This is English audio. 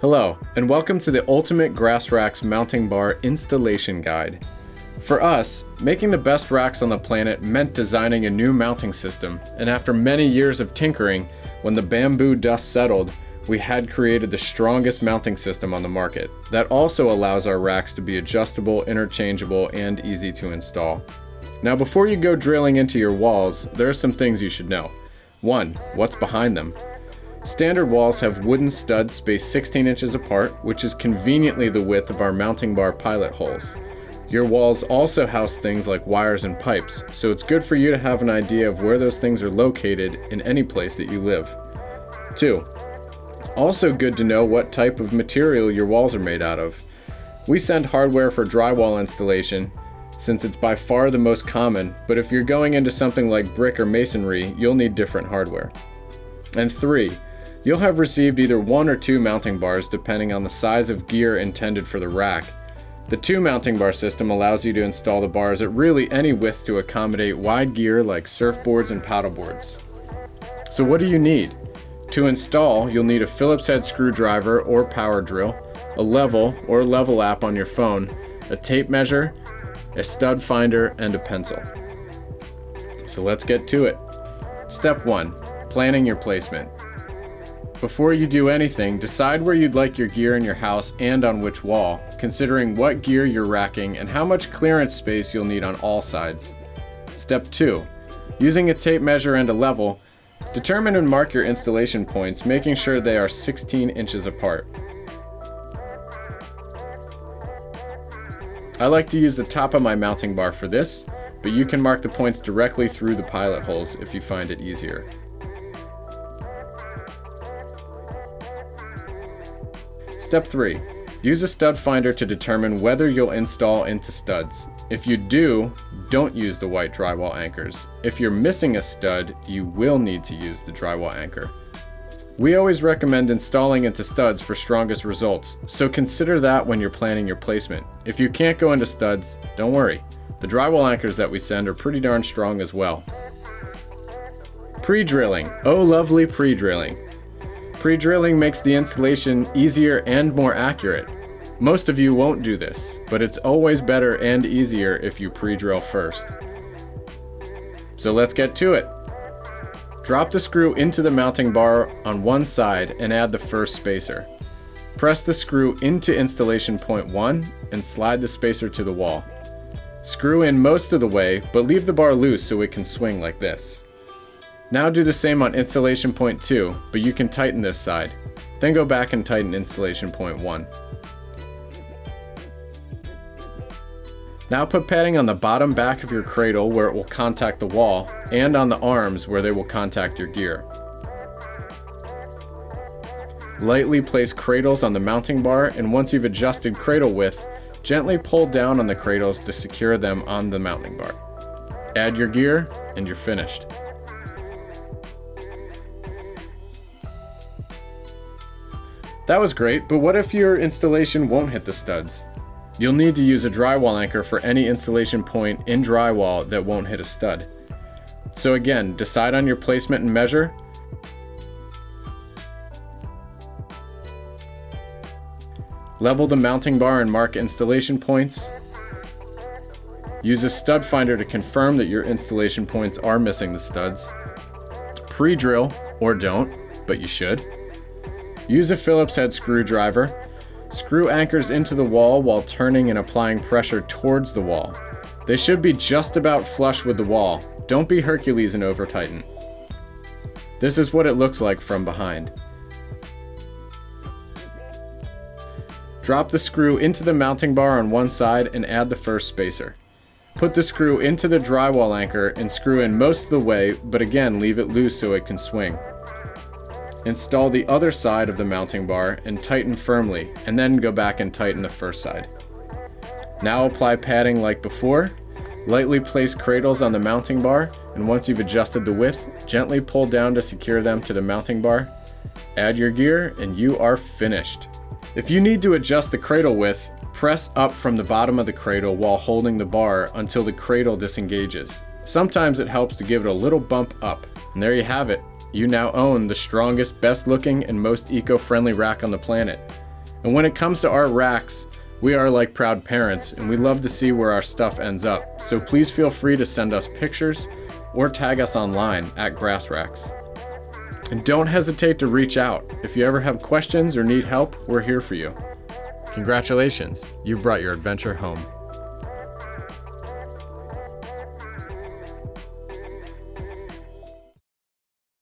Hello, and welcome to the Ultimate Grassracks Mounting Bar Installation Guide. For us, making the best racks on the planet meant designing a new mounting system, and after many years of tinkering, when the bamboo dust settled, we had created the strongest mounting system on the market that also allows our racks to be adjustable, interchangeable, and easy to install. Now, before you go drilling into your walls, there are some things you should know. 1. What's behind them? Standard walls have wooden studs spaced 16 inches apart, which is conveniently the width of our mounting bar pilot holes. Your walls also house things like wires and pipes, so it's good for you to have an idea of where those things are located in any place that you live. 2. Also good to know what type of material your walls are made out of. We send hardware for drywall installation, since it's by far the most common, but if you're going into something like brick or masonry, you'll need different hardware. And 3. You'll have received either 1 or 2 mounting bars depending on the size of gear intended for the rack. The 2 mounting bar system allows you to install the bars at really any width to accommodate wide gear like surfboards and paddleboards. So what do you need? To install, you'll need a Phillips head screwdriver or power drill, a level or level app on your phone, a tape measure, a stud finder, and a pencil. So let's get to it. Step 1. Planning your placement. Before you do anything, decide where you'd like your gear in your house and on which wall, considering what gear you're racking and how much clearance space you'll need on all sides. Step 2. Using a tape measure and a level, determine and mark your installation points, making sure they are 16 inches apart. I like to use the top of my mounting bar for this, but you can mark the points directly through the pilot holes if you find it easier. Step 3. Use a stud finder to determine whether you'll install into studs. If you do, don't use the white drywall anchors. If you're missing a stud, you will need to use the drywall anchor. We always recommend installing into studs for strongest results, so consider that when you're planning your placement. If you can't go into studs, don't worry. The drywall anchors that we send are pretty darn strong as well. Pre-drilling. Oh, lovely pre-drilling. Pre-drilling makes the installation easier and more accurate. Most of you won't do this, but it's always better and easier if you pre-drill first. So let's get to it. Drop the screw into the mounting bar on one side and add the first spacer. Press the screw into installation point 1 and slide the spacer to the wall. Screw in most of the way, but leave the bar loose so it can swing like this. Now do the same on installation point 2, but you can tighten this side. Then go back and tighten installation point 1. Now put padding on the bottom back of your cradle where it will contact the wall, and on the arms where they will contact your gear. Lightly place cradles on the mounting bar, and once you've adjusted cradle width, gently pull down on the cradles to secure them on the mounting bar. Add your gear, and you're finished. That was great, but what if your installation won't hit the studs? You'll need to use a drywall anchor for any installation point in drywall that won't hit a stud. So again, decide on your placement and measure. Level the mounting bar and mark installation points. Use a stud finder to confirm that your installation points are missing the studs. Pre-drill, or don't, but you should. Use a Phillips head screwdriver. Screw anchors into the wall while turning and applying pressure towards the wall. They should be just about flush with the wall. Don't be Hercules and over tighten. This is what it looks like from behind. Drop the screw into the mounting bar on one side and add the first spacer. Put the screw into the drywall anchor and screw in most of the way, but again leave it loose so it can swing. Install the other side of the mounting bar and tighten firmly, and then go back and tighten the first side. Now apply padding like before. Lightly place cradles on the mounting bar, and once you've adjusted the width, gently pull down to secure them to the mounting bar. Add your gear, and you are finished. If you need to adjust the cradle width, press up from the bottom of the cradle while holding the bar until the cradle disengages. Sometimes it helps to give it a little bump up. And there you have it. You now own the strongest, best looking, and most eco-friendly rack on the planet. And when it comes to our racks, we are like proud parents and we love to see where our stuff ends up. So please feel free to send us pictures or tag us online at Grassracks. And don't hesitate to reach out. If you ever have questions or need help, we're here for you. Congratulations, you've brought your adventure home.